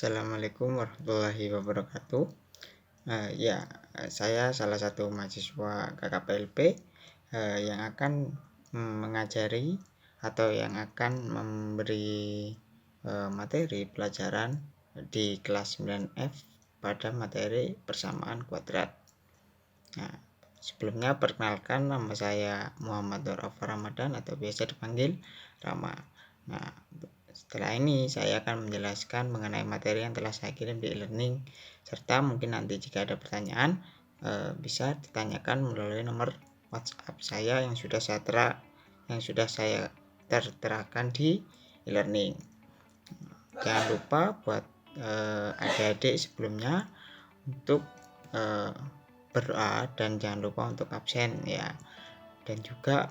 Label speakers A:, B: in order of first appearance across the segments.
A: Assalamualaikum warahmatullahi wabarakatuh. Saya salah satu mahasiswa KKPLP yang akan mengajari atau yang akan memberi materi pelajaran di kelas 9F pada materi persamaan kuadrat. Nah, sebelumnya perkenalkan, nama saya Muhammad Nur Afar Ramadan atau biasa dipanggil Rama. Nah, setelah ini saya akan menjelaskan mengenai materi yang telah saya kirim di e-learning, serta mungkin nanti jika ada pertanyaan bisa ditanyakan melalui nomor WhatsApp saya yang sudah saya terterakan di e-learning. Jangan lupa buat adik-adik sebelumnya untuk berdoa dan jangan lupa untuk absen ya. Dan juga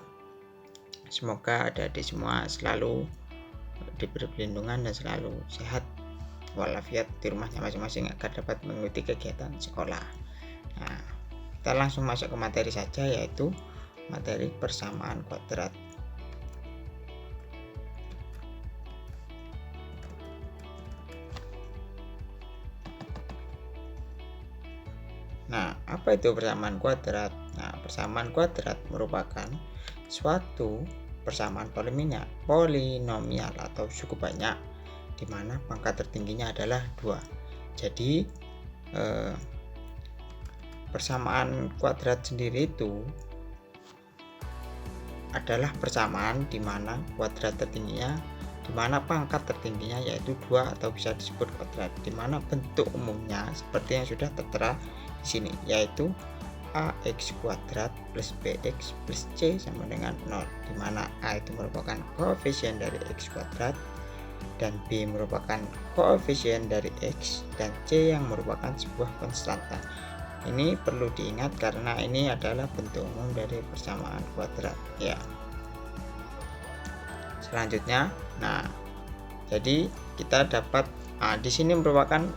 A: semoga adik-adik semua selalu diberi perlindungan dan selalu sehat walafiat di rumahnya masing-masing agar dapat mengikuti kegiatan sekolah. Nah, kita langsung masuk ke materi saja, yaitu materi persamaan kuadrat. Nah, apa itu persamaan kuadrat? Nah, persamaan kuadrat merupakan suatu persamaan polinomial atau cukup banyak, di mana pangkat tertingginya adalah 2. Jadi persamaan kuadrat sendiri itu adalah persamaan di mana pangkat tertingginya yaitu 2 atau bisa disebut kuadrat, di mana bentuk umumnya seperti yang sudah tertera di sini, yaitu ax kuadrat plus bx plus c sama dengan 0, di mana a itu merupakan koefisien dari x kuadrat dan b merupakan koefisien dari x dan c yang merupakan sebuah konstanta. Ini perlu diingat karena ini adalah bentuk umum dari persamaan kuadrat ya. Selanjutnya, jadi kita dapat di sini merupakan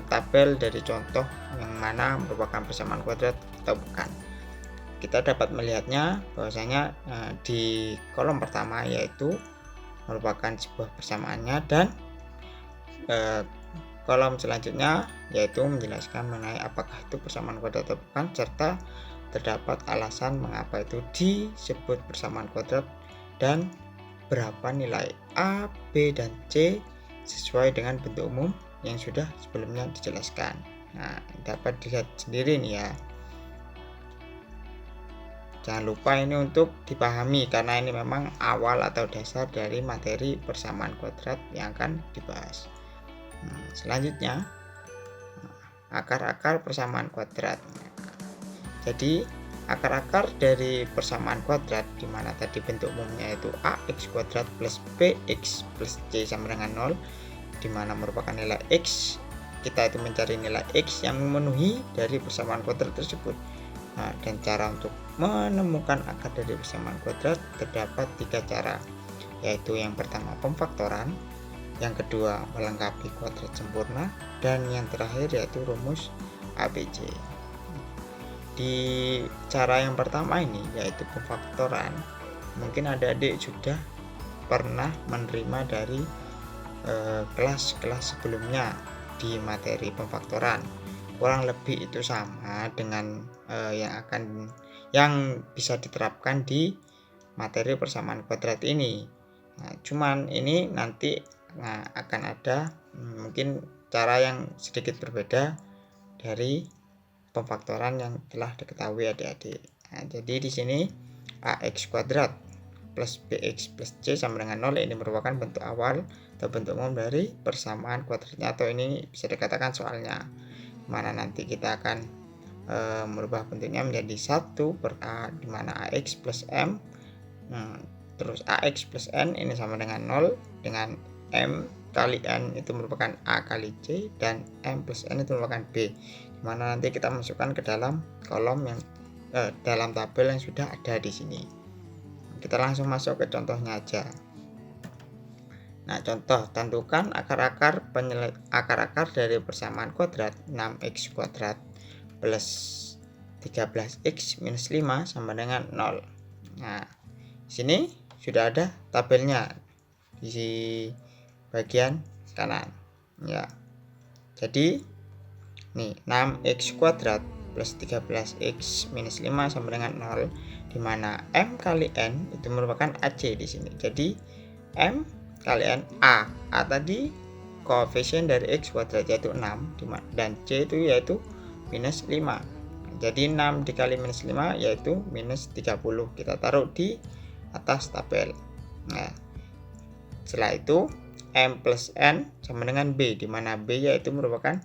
A: tabel dari contoh yang mana merupakan persamaan kuadrat atau bukan. Kita dapat melihatnya bahwasanya di kolom pertama yaitu merupakan sebuah persamaannya, dan kolom selanjutnya yaitu menjelaskan mengenai apakah itu persamaan kuadrat atau bukan, serta terdapat alasan mengapa itu disebut persamaan kuadrat dan berapa nilai A, B, dan C sesuai dengan bentuk umum yang sudah sebelumnya dijelaskan. Nah, dapat dilihat sendiri nih ya. Jangan lupa ini untuk dipahami karena ini memang awal atau dasar dari materi persamaan kuadrat yang akan dibahas. Selanjutnya, akar-akar persamaan kuadrat. Jadi akar-akar dari persamaan kuadrat, di mana tadi bentuk umumnya yaitu ax kuadrat plus bx plus c sama dengan 0, di mana merupakan nilai x, kita itu mencari nilai x yang memenuhi dari persamaan kuadrat tersebut. Nah, dan cara untuk menemukan akar dari persamaan kuadrat terdapat 3 cara, yaitu yang pertama pemfaktoran, yang kedua melengkapi kuadrat sempurna, dan yang terakhir yaitu rumus ABC. Di cara yang pertama ini yaitu pemfaktoran, mungkin adik-adik sudah pernah menerima dari kelas-kelas sebelumnya di materi pemfaktoran. Kurang lebih itu sama dengan yang bisa diterapkan di materi persamaan kuadrat ini. Nah, cuman ini nanti akan ada mungkin cara yang sedikit berbeda dari pemfaktoran yang telah diketahui adik-adik. Nah, jadi di sini ax kuadrat plus bx plus c sama dengan 0 ini merupakan bentuk awal atau bentuk umum dari persamaan kuadratnya, atau ini bisa dikatakan soalnya, mana nanti kita akan merubah bentuknya menjadi 1 per a, di mana ax plus m, terus ax plus n ini sama dengan 0, dengan m kali n itu merupakan a kali c, dan m plus n itu merupakan b, di mana nanti kita masukkan ke dalam kolom yang dalam tabel yang sudah ada di sini. Kita langsung masuk ke contohnya aja. Nah, contoh, tentukan akar-akar dari persamaan kuadrat 6x kuadrat plus 13x minus 5 sama dengan 0. Nah, di sini sudah ada tabelnya di bagian kanan ya. Jadi nih 6x kuadrat plus 13x minus 5 sama dengan 0, di mana M kali N itu merupakan AC di sini. Jadi M kali N A tadi koefisien dari x kuadrat yaitu 6, dan C itu yaitu minus 5. Jadi 6 dikali minus 5 yaitu minus 30. Kita taruh di atas tabel. Nah, setelah itu M plus N sama dengan B, di mana B yaitu merupakan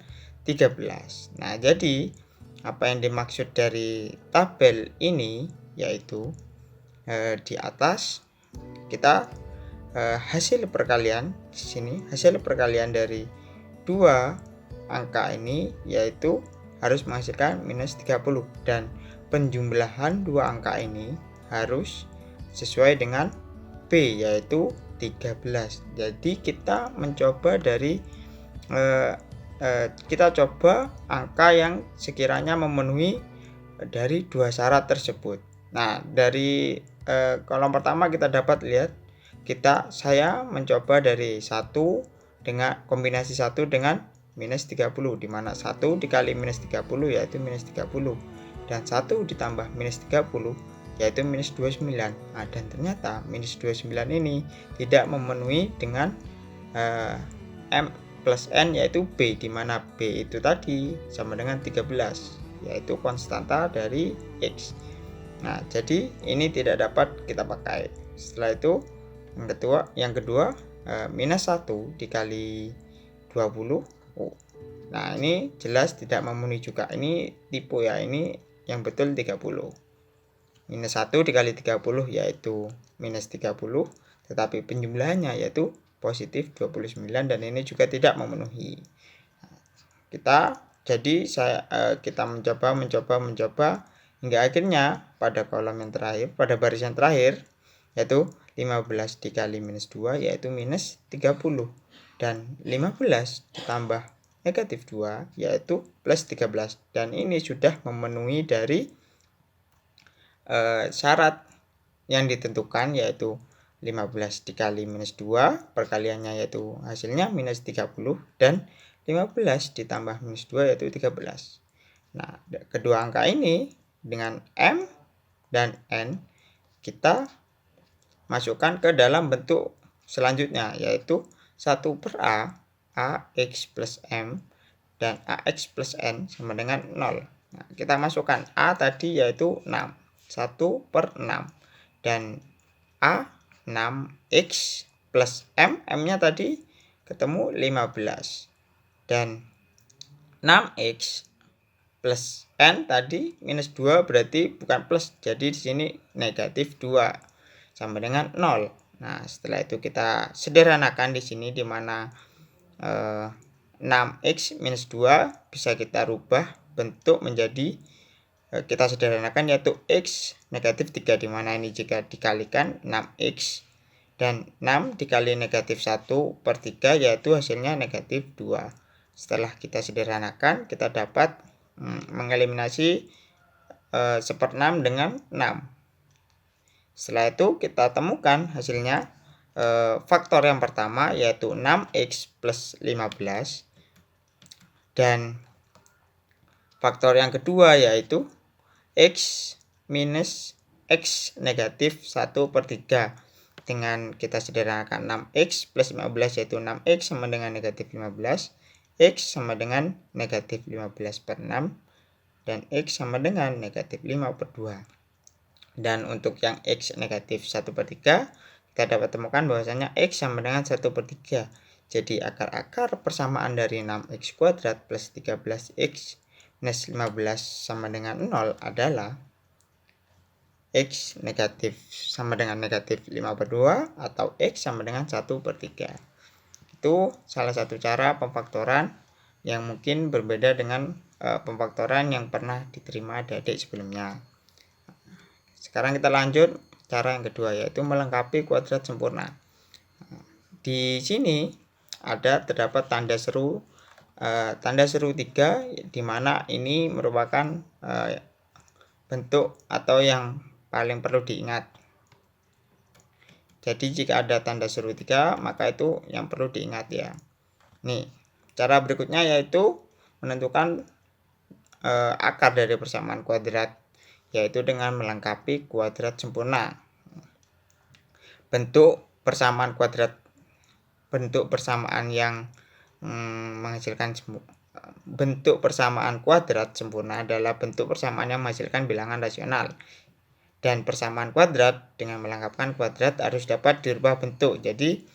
A: 13. Nah, jadi apa yang dimaksud dari tabel ini yaitu di atas kita hasil perkalian di sini, hasil perkalian dari dua angka ini yaitu harus menghasilkan minus 30, dan penjumlahan dua angka ini harus sesuai dengan B yaitu 13. Jadi kita mencoba dari kita coba angka yang sekiranya memenuhi dari dua syarat tersebut. Nah, dari kolom pertama kita dapat lihat saya mencoba dari 1 dengan kombinasi 1 dengan minus 30, di mana 1 dikali minus 30 yaitu minus 30, dan 1 ditambah minus 30 yaitu minus 29. Nah, dan ternyata minus 29 ini tidak memenuhi dengan M plus N yaitu B, di mana B itu tadi sama dengan 13 yaitu konstanta dari X. Nah, jadi ini tidak dapat kita pakai. Setelah itu yang kedua minus 1 dikali 20. Nah, ini jelas tidak memenuhi juga. Ini tipe ya, ini yang betul 30. Minus 1 dikali 30 yaitu minus 30, tetapi penjumlahannya yaitu positif 29, dan ini juga tidak memenuhi. Kita mencoba hingga akhirnya pada kolom yang terakhir, pada barisan terakhir yaitu 15 dikali minus 2 yaitu minus 30, dan 15 ditambah negatif 2 yaitu plus 13, dan ini sudah memenuhi dari syarat yang ditentukan yaitu 15 dikali minus 2 perkaliannya yaitu hasilnya minus 30, dan 15 ditambah minus 2 yaitu 13. Nah, kedua angka ini dengan M dan N kita masukkan ke dalam bentuk selanjutnya yaitu 1/A, AX plus M, dan AX plus N sama dengan 0. Nah, kita masukkan A tadi yaitu 6, 1/6, dan A 6X plus M, M-nya tadi ketemu 15, dan 6X plus N tadi minus 2 berarti bukan plus, jadi di sini negatif 2 sama dengan 0. Nah, setelah itu kita sederhanakan di sini, di mana 6X minus 2 bisa kita rubah bentuk menjadi kita sederhanakan yaitu X negatif 3, di mana ini jika dikalikan 6X, dan 6 dikali negatif 1/3 yaitu hasilnya negatif 2. Setelah kita sederhanakan kita dapat mengeliminasi 1/6 dengan 6. Setelah itu kita temukan hasilnya faktor yang pertama yaitu 6X plus 15, dan faktor yang kedua yaitu X minus X negatif 1/3, dengan kita sederhanakan 6X plus 15 yaitu 6X sama dengan negatif 15, X sama dengan negatif 15/6, dan X sama dengan negatif 5/2. Dan untuk yang X negatif 1/3 kita dapat temukan bahwasanya X sama dengan 1/3. Jadi akar-akar persamaan dari 6X kuadrat plus 13X minus 15 sama dengan 0 adalah X negatif sama dengan negatif 5/2 atau X sama dengan 1/3. Itu salah satu cara pemfaktoran yang mungkin berbeda dengan pemfaktoran yang pernah diterima adik-adik sebelumnya. Sekarang kita lanjut cara yang kedua yaitu melengkapi kuadrat sempurna. Di sini terdapat tanda seru 3, di mana ini merupakan bentuk atau yang paling perlu diingat. Jadi jika ada tanda seru 3 maka itu yang perlu diingat ya. Nih, Cara berikutnya yaitu menentukan akar dari persamaan kuadrat, yaitu dengan melengkapi kuadrat sempurna. Bentuk persamaan kuadrat sempurna adalah bentuk persamaan yang menghasilkan bilangan rasional. Dan persamaan kuadrat dengan melengkapkan kuadrat harus dapat dirubah bentuk. Jadi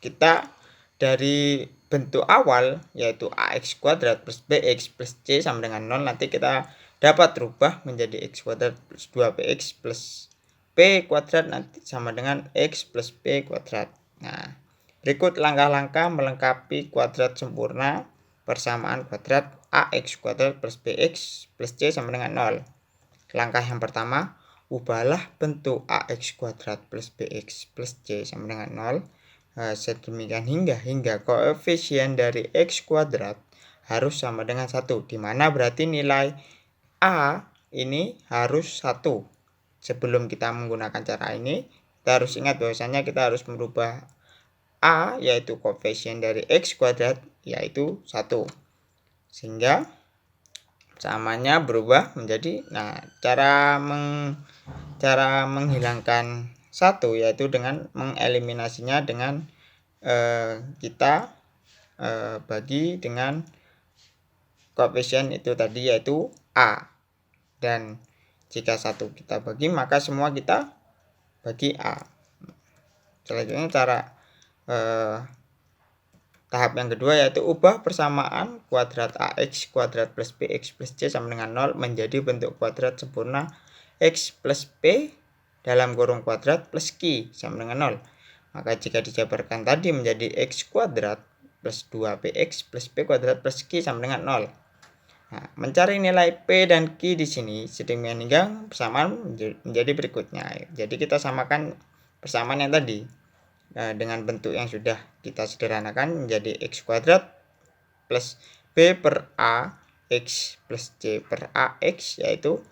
A: kita dari bentuk awal yaitu ax kuadrat plus bx plus c sama dengan 0, nanti kita dapat rubah menjadi x kuadrat plus 2px plus p kuadrat nanti sama dengan x plus p kuadrat. Nah, berikut langkah-langkah melengkapi kuadrat sempurna persamaan kuadrat ax kuadrat plus bx plus c sama dengan 0. Langkah yang pertama, ubahlah bentuk ax kuadrat plus bx plus c sama dengan 0 sedemikian hingga koefisien dari x kuadrat harus sama dengan 1, dimana berarti nilai a ini harus 1. Sebelum kita menggunakan cara ini, kita harus ingat bahwasanya kita harus merubah a yaitu koefisien dari x kuadrat yaitu 1, sehingga persamanya berubah menjadi, cara menghilangkan 1 yaitu dengan mengeliminasinya dengan kita bagi dengan koefisien itu tadi yaitu a, dan jika 1 kita bagi maka semua kita bagi a. Selanjutnya tahap yang kedua yaitu ubah persamaan kuadrat ax kuadrat plus bx plus c sama dengan 0 menjadi bentuk kuadrat sempurna x plus p dalam kurung kuadrat plus q sama dengan 0. Maka jika dijabarkan tadi menjadi x kuadrat plus 2px plus p kuadrat plus q sama dengan 0. Nah, mencari nilai p dan q di sini sedemikian hingga persamaan menjadi berikutnya. Jadi kita samakan persamaan yang tadi dengan bentuk yang sudah kita sederhanakan menjadi x kuadrat plus b per a x plus c per ax, yaitu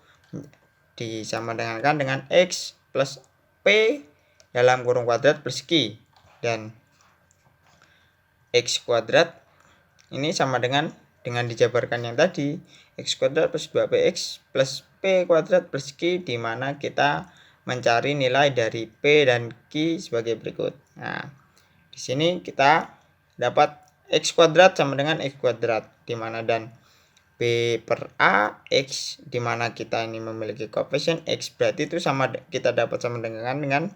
A: disamakan dengan x plus p dalam kurung kuadrat plus q, dan x kuadrat ini sama dengan dijabarkan yang tadi x kuadrat plus 2px plus p kuadrat plus q, di mana kita mencari nilai dari p dan q sebagai berikut. Nah, di sini kita dapat x kuadrat sama dengan x kuadrat, di mana dan b per a x, di mana kita ini memiliki koefisien x, berarti itu kita dapat sama dengan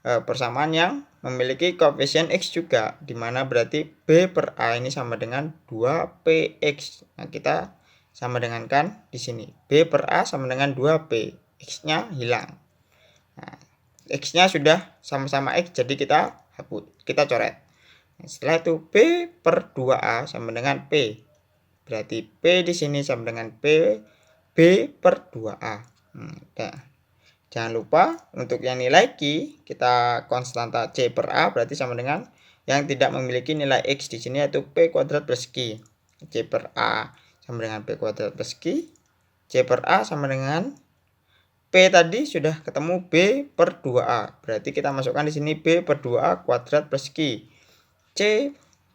A: persamaan yang memiliki koefisien x juga, di mana berarti b per a ini sama dengan 2px. Nah, kita sama dengankan di sini b per a sama dengan 2p, x-nya hilang. Nah, x-nya sudah sama-sama x, jadi kita coret. Nah, setelah itu p per 2a sama dengan p, berarti p di sini sama dengan b per 2a. Nah, jangan lupa untuk yang nilai q kita konstanta c per a, berarti sama dengan yang tidak memiliki nilai x di sini yaitu p kuadrat plus q. C per a sama dengan p kuadrat plus q. C per a sama dengan p tadi sudah ketemu b per 2a, berarti kita masukkan di sini b per 2a kuadrat plus q. C,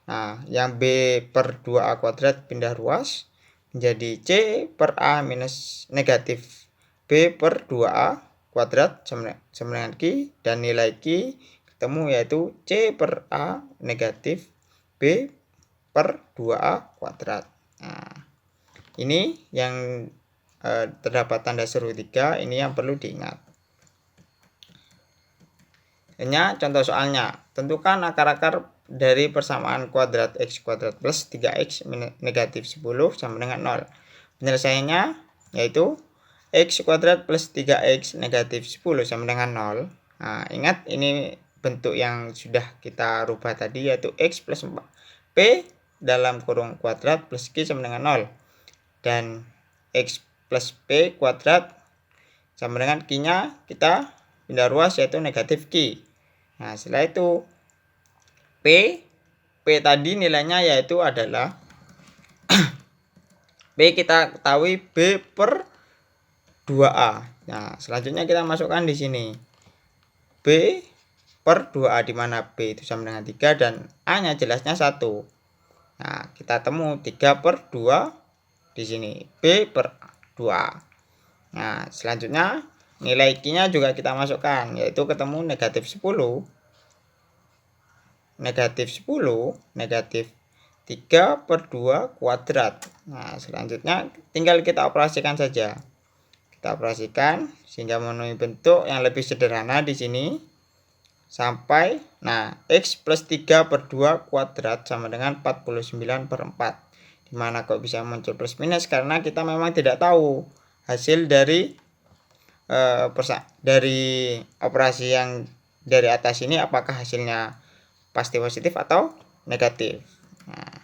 A: nah yang b per 2a kuadrat pindah ruas menjadi c per a minus negatif b per 2a kuadrat sama dengan q, dan nilai q ketemu yaitu c per a negatif b per 2a kuadrat. Nah, ini yang terdapat tanda seru 3, ini yang perlu diingat. Hanya contoh soalnya, tentukan akar-akar dari persamaan kuadrat x kuadrat plus 3x negatif 10 sama dengan 0. Penyelesaiannya yaitu x kuadrat plus 3x negatif 10 sama dengan 0. Nah, ingat ini bentuk yang sudah kita rubah tadi yaitu x plus 4p dalam kurung kuadrat plus q sama dengan 0. Dan x plus p kuadrat sama dengan q-nya kita pindah ruas yaitu negatif q. Nah, setelah itu p tadi nilainya yaitu adalah p kita ketahui b per 2a. Nah, selanjutnya kita masukkan di sini b per 2A, di mana B itu sama dengan 3 dan A-nya jelasnya 1. Nah, kita temu 3 per 2 di sini, B per 2A. Nah, selanjutnya nilai Q-nya juga kita masukkan, yaitu ketemu negatif 10, negatif 3 per 2 kuadrat. Nah, selanjutnya tinggal kita operasikan saja. Kita operasikan sehingga memenuhi bentuk yang lebih sederhana di sini. Sampai, nah, X plus 3 per 2 kuadrat sama dengan 49 per 4. Dimana kok bisa muncul plus minus? Karena kita memang tidak tahu hasil dari operasi yang dari atas ini apakah hasilnya pasti positif atau negatif. Nah,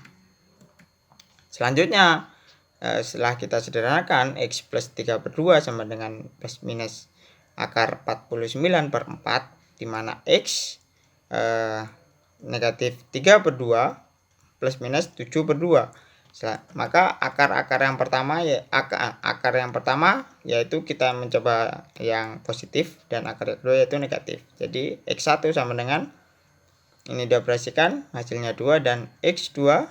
A: selanjutnya setelah kita sederhanakan, X plus 3 per 2 sama dengan plus minus akar 49 per 4, di mana X negatif 3 per 2 plus minus 7 per 2. Maka akar yang pertama yaitu kita mencoba yang positif, dan akar kedua yaitu negatif. Jadi X1 sama dengan, ini dioperasikan hasilnya 2, dan X2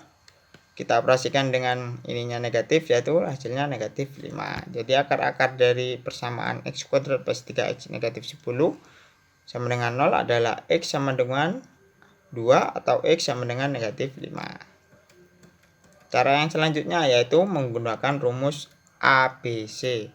A: kita operasikan dengan ininya negatif, yaitu hasilnya negatif 5. Jadi akar-akar dari persamaan X kuadrat plus 3X negatif 10 sama dengan 0 adalah X sama dengan 2 atau X sama dengan negatif 5. Cara yang selanjutnya yaitu menggunakan rumus ABC.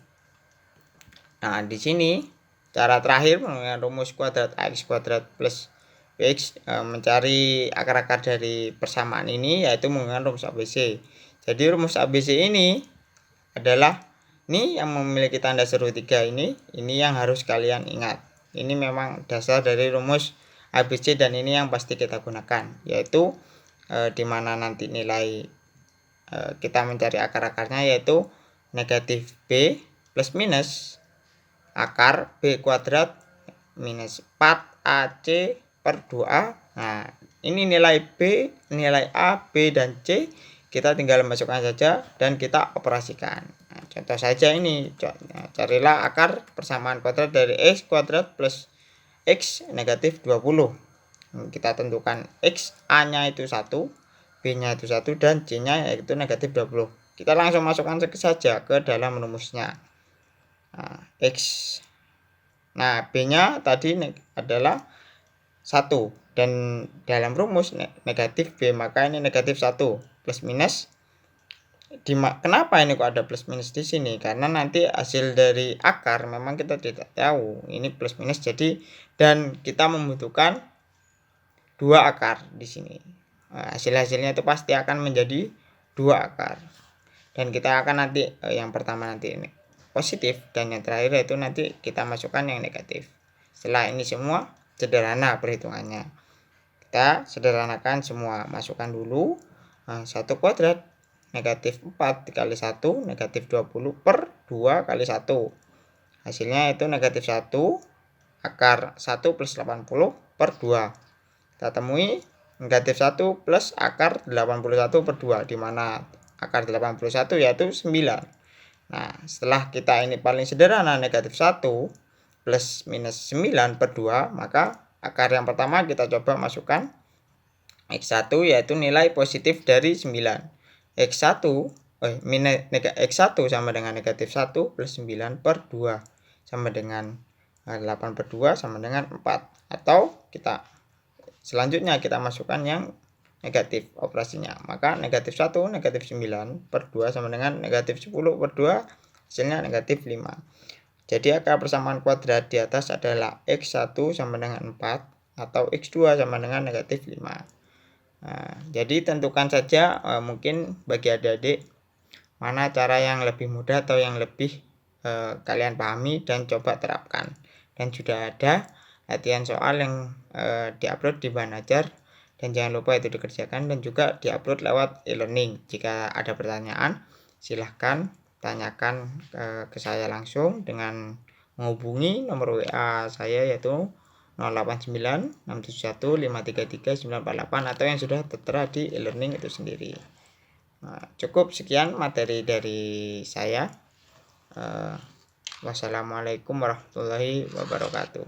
A: Nah, di sini cara terakhir menggunakan rumus kuadrat AX kuadrat plus BX, mencari akar-akar dari persamaan ini yaitu menggunakan rumus ABC. Jadi rumus ABC ini adalah ini yang memiliki tanda seru 3 ini yang harus kalian ingat. Ini memang dasar dari rumus ABC dan ini yang pasti kita gunakan, yaitu dimana nanti nilai kita mencari akar-akarnya yaitu negatif B plus minus akar B kuadrat minus 4AC per 2A. Nah, ini nilai B, nilai A, B, dan C kita tinggal masukkan saja dan kita operasikan. Nah, contoh saja ini, carilah akar persamaan kuadrat dari X kuadrat plus X negatif 20. Kita tentukan X, A-nya itu 1, B-nya itu 1, dan C-nya yaitu negatif 20. Kita langsung masukkan saja ke dalam rumusnya. Nah, X, nah, B-nya tadi adalah 1, dan dalam rumus negatif B, maka ini negatif 1 plus minus. Kenapa ini kok ada plus minus di sini? Karena nanti hasil dari akar memang kita tidak tahu ini plus minus, jadi dan kita membutuhkan 2 akar di sini. Nah, hasilnya itu pasti akan menjadi 2 akar, dan kita akan nanti yang pertama nanti ini positif, dan yang terakhir itu nanti kita masukkan yang negatif. Setelah ini semua sederhana perhitungannya, kita sederhanakan semua. Masukkan dulu 1 kuadrat negatif 4 dikali 1 negatif 20 per 2 kali 1, hasilnya itu negatif 1 akar 1 plus 80 per 2. Kita temui negatif 1 plus akar 81 per 2, di mana akar 81 yaitu 9. Nah, setelah kita ini paling sederhana negatif 1 plus minus 9 per 2, maka akar yang pertama kita coba masukkan X1 yaitu nilai positif dari 9. X1 sama dengan negatif 1 plus 9 per 2 sama dengan 8 per 2 sama dengan 4. Atau kita selanjutnya kita masukkan yang negatif operasinya, maka negatif 1 negatif 9 per 2 sama dengan negatif 10 per 2, hasilnya negatif 5. Jadi akar persamaan kuadrat di atas adalah X1 sama dengan 4 atau X2 sama dengan negatif 5. Nah, jadi tentukan saja mungkin bagi adik-adik mana cara yang lebih mudah atau yang lebih kalian pahami dan coba terapkan. Dan sudah ada latihan soal yang diupload di Bahan Ajar, dan jangan lupa itu dikerjakan dan juga diupload lewat e-learning. Jika ada pertanyaan silahkan tanyakan ke saya langsung dengan menghubungi nomor WA saya yaitu 089671533948 atau yang sudah tertera di e-learning itu sendiri. Nah, cukup sekian materi dari saya. Wassalamualaikum warahmatullahi wabarakatuh.